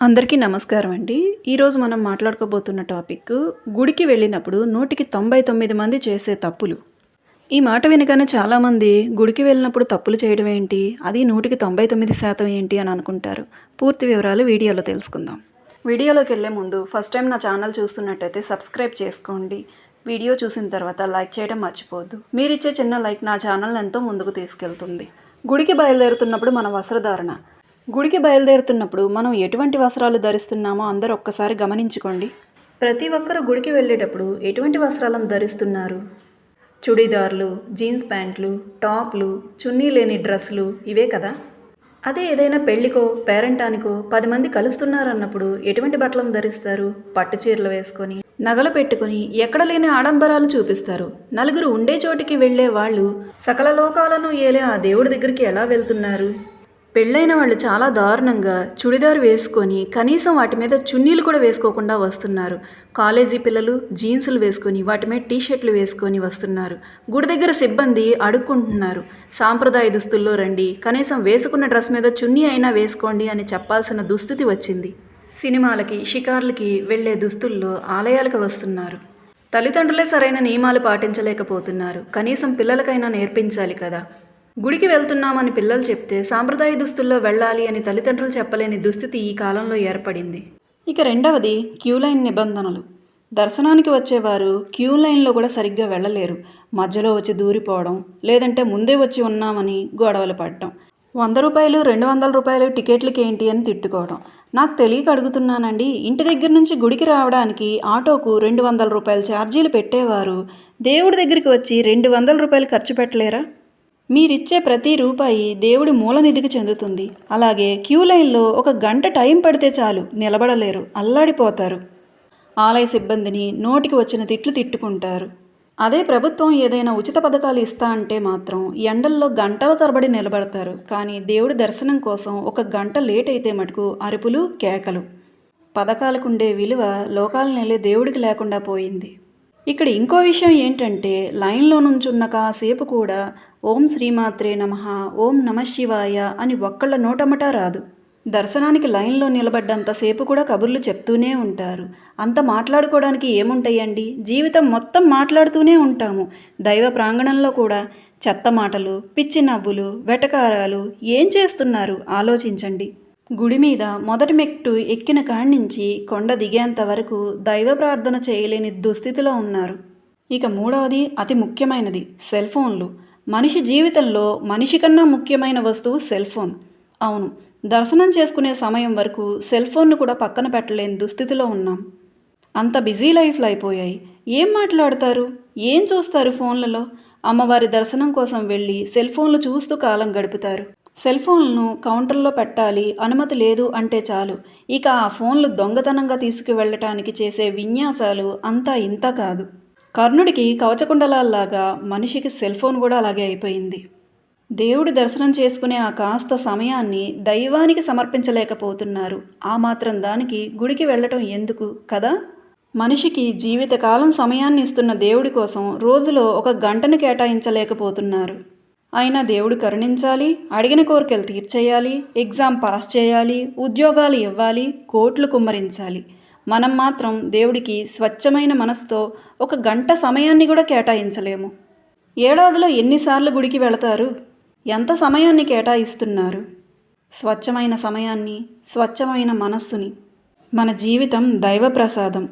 అందరికీ నమస్కారం అండి. ఈరోజు మనం మాట్లాడుకోబోతున్న టాపిక్ గుడికి వెళ్ళినప్పుడు 199 మంది చేసే తప్పులు. ఈ మాట వినగానే చాలామంది గుడికి వెళ్ళినప్పుడు తప్పులు చేయడం ఏంటి, అది 199% ఏంటి అని అనుకుంటారు. పూర్తి వివరాలు వీడియోలో తెలుసుకుందాం. వీడియోలోకి వెళ్ళే ముందు ఫస్ట్ టైం నా ఛానల్ చూస్తున్నట్టయితే సబ్స్క్రైబ్ చేసుకోండి. వీడియో చూసిన తర్వాత లైక్ చేయడం మర్చిపోవద్దు. మీరిచ్చే చిన్న లైక్ నా ఛానల్ ఎంతో ముందుకు తీసుకెళ్తుంది. గుడికి బయలుదేరుతున్నప్పుడు మన వస్త్రధారణ. గుడికి బయలుదేరుతున్నప్పుడు మనం ఎటువంటి వస్త్రాలు ధరిస్తున్నామో అందరూ ఒక్కసారి గమనించుకోండి. ప్రతి ఒక్కరు గుడికి వెళ్ళేటప్పుడు ఎటువంటి వస్త్రాలను ధరిస్తున్నారు? చుడీదార్లు, జీన్స్ ప్యాంట్లు, టాప్లు, చున్నీ లేని డ్రెస్సులు ఇవే కదా. అదే ఏదైనా పెళ్లికో పేరెంటానికో 10 మంది కలుస్తున్నారన్నప్పుడు ఎటువంటి బట్టలను ధరిస్తారు? పట్టు చీరలు వేసుకొని, నగలు పెట్టుకుని ఎక్కడ లేని ఆడంబరాలు చూపిస్తారు. నలుగురు ఉండే చోటికి వెళ్ళే వాళ్ళు సకల లోకాలను ఏలే ఆ దేవుడి దగ్గరికి ఎలా వెళ్తున్నారు? పెళ్ళైన వాళ్ళు చాలా దారుణంగా చుడిదార్ వేసుకొని కనీసం వాటి మీద చున్నీలు కూడా వేసుకోకుండా వస్తున్నారు. కాలేజీ పిల్లలు జీన్సులు వేసుకొని వాటి మీద టీషర్ట్లు వేసుకొని వస్తున్నారు. గుడి దగ్గర సిబ్బంది అడుక్కుంటున్నారు, సాంప్రదాయ దుస్తుల్లో రండి, కనీసం వేసుకున్న డ్రెస్ మీద చున్నీ అయినా వేసుకోండి అని చెప్పాల్సిన దుస్థితి వచ్చింది. సినిమాలకి షికార్లకి వెళ్లే దుస్తుల్లో ఆలయాలకు వస్తున్నారు. తల్లిదండ్రులే సరైన నియమాలు పాటించలేకపోతున్నారు. కనీసం పిల్లలకైనా నేర్పించాలి కదా. గుడికి వెళ్తున్నామని పిల్లలు చెప్తే సాంప్రదాయ దుస్తుల్లో వెళ్ళాలి అని తల్లిదండ్రులు చెప్పలేని దుస్థితి ఈ కాలంలో ఏర్పడింది. ఇక రెండవది క్యూ లైన్ నిబంధనలు. దర్శనానికి వచ్చేవారు క్యూ లైన్లో కూడా సరిగ్గా వెళ్ళలేరు. మధ్యలో వచ్చి దూరిపోవడం, లేదంటే ముందే వచ్చి ఉన్నామని గొడవలు పడటం, 100 రూపాయలు 200 రూపాయలు టికెట్లకి ఏంటి అని తిట్టుకోవడం. నాకు తెలియక అడుగుతున్నానండి, ఇంటి దగ్గర నుంచి గుడికి రావడానికి ఆటోకు 200 రూపాయల ఛార్జీలు పెట్టేవారు దేవుడి దగ్గరికి వచ్చి 200 రూపాయలు ఖర్చు పెట్టలేరా? మీరిచ్చే ప్రతి రూపాయి దేవుడి మూల నిధికి చెందుతుంది. అలాగే క్యూ లైన్లో 1 గంట టైం పడితే చాలు, నిలబడలేరు, అల్లాడిపోతారు. ఆలయ సిబ్బందిని నోటికి వచ్చిన తిట్లు తిట్టుకుంటారు. అదే ప్రభుత్వం ఏదైనా ఉచిత పథకాలు ఇస్తా అంటే మాత్రం ఎండల్లో గంటల తరబడి నిలబడతారు. కానీ దేవుడి దర్శనం కోసం 1 గంట లేట్ అయితే మటుకు అరుపులు కేకలు. పథకాలకుండే విలువ లోకాలను వెళ్ళే దేవుడికి లేకుండా పోయింది. ఇక్కడ ఇంకో విషయం ఏంటంటే, లైన్లో నుంచున్న కాసేపు కూడా ఓం శ్రీమాత్రే నమః, ఓం నమఃశివాయ అని ఒక్కళ్ళ నోటమటా రాదు. దర్శనానికి లైన్లో నిలబడ్డంతసేపు కూడా కబుర్లు చెప్తూనే ఉంటారు. అంత మాట్లాడుకోవడానికి ఏముంటాయండి? జీవితం మొత్తం మాట్లాడుతూనే ఉంటాము. దైవ ప్రాంగణంలో కూడా చెత్త మాటలు, పిచ్చి నవ్వులు, వెటకారాలు ఏం చేస్తున్నారు ఆలోచించండి. గుడి మీద మొదటి మెట్టు ఎక్కిన కాడి నుంచి కొండ దిగేంత వరకు దైవ ప్రార్థన చేయలేని దుస్థితిలో ఉన్నారు. ఇక మూడవది అతి ముఖ్యమైనది సెల్ ఫోన్లు. మనిషి జీవితంలో మనిషి కన్నా ముఖ్యమైన వస్తువు సెల్ ఫోన్. అవును, దర్శనం చేసుకునే సమయం వరకు సెల్ ఫోన్ను కూడా పక్కన పెట్టలేని దుస్థితిలో ఉన్నాం. అంత బిజీ లైఫ్లు అయిపోయాయి. ఏం మాట్లాడతారు, ఏం చూస్తారు ఫోన్లలో? అమ్మవారి దర్శనం కోసం వెళ్ళి సెల్ ఫోన్లు చూస్తూ కాలం గడుపుతారు. సెల్ ఫోన్లను కౌంటర్లో పెట్టాలి, అనుమతి లేదు అంటే చాలు, ఇక ఆ ఫోన్లు దొంగతనంగా తీసుకువెళ్ళటానికి చేసే విన్యాసాలు అంతా ఇంత కాదు. కర్ణుడికి కవచకుండలాల్లాగా మనిషికి సెల్ ఫోన్ కూడా అలాగే అయిపోయింది. దేవుడి దర్శనం చేసుకునే ఆ కాస్త సమయాన్ని దైవానికి సమర్పించలేకపోతున్నారు. ఆ మాత్రం దానికి గుడికి వెళ్ళటం ఎందుకు కదా. మనిషికి జీవితకాలం సమయాన్ని ఇస్తున్న దేవుడి కోసం రోజులో 1 గంటను కేటాయించలేకపోతున్నారు. అయినా దేవుడు కరుణించాలి, అడిగిన కోరికలు తీర్చేయాలి, ఎగ్జామ్ పాస్ చేయాలి, ఉద్యోగాలు ఇవ్వాలి, కోట్లు కుమ్మరించాలి. మనం మాత్రం దేవుడికి స్వచ్ఛమైన మనసుతో 1 గంట సమయాన్ని కూడా కేటాయించలేము. ఏడాదిలో ఎన్నిసార్లు గుడికి వెళతారు? ఎంత సమయాన్ని కేటాయిస్తున్నారు? స్వచ్ఛమైన సమయాన్ని, స్వచ్ఛమైన మనస్సుని. మన జీవితం దైవ ప్రసాదం.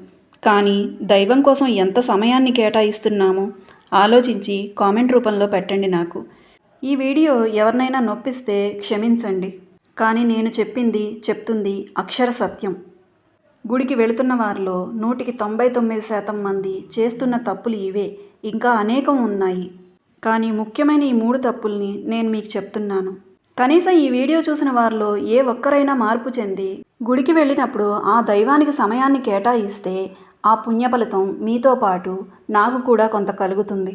కానీ దైవం కోసం ఎంత సమయాన్ని కేటాయిస్తున్నామో ఆలోచించి కామెంట్ రూపంలో పెట్టండి నాకు. ఈ వీడియో ఎవరినైనా నొప్పిస్తే క్షమించండి, కానీ నేను చెప్తుంది అక్షర సత్యం. గుడికి వెళుతున్న వారిలో 199% మంది చేస్తున్న తప్పులు ఇవే. ఇంకా అనేకం ఉన్నాయి, కానీ ముఖ్యమైన ఈ 3 తప్పుల్ని నేను మీకు చెప్తున్నాను. కనీసం ఈ వీడియో చూసిన వారిలో ఏ ఒక్కరైనా మార్పు చెంది గుడికి వెళ్ళినప్పుడు ఆ దైవానికి సమయాన్ని కేటాయిస్తే ఆ పుణ్యఫలితం మీతో పాటు నాకు కూడా కొంత కలుగుతుంది.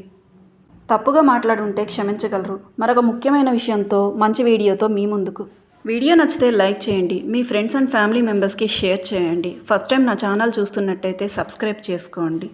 తప్పుగా మాట్లాడుంటే క్షమించగలరు. మరొక ముఖ్యమైన విషయంతో మంచి వీడియోతో మీ ముందుకు. వీడియో నచ్చితే లైక్ చేయండి, మీ ఫ్రెండ్స్ అండ్ ఫ్యామిలీ మెంబర్స్కి షేర్ చేయండి. ఫస్ట్ టైం నా ఛానల్ చూస్తున్నట్టయితే సబ్స్క్రైబ్ చేసుకోండి.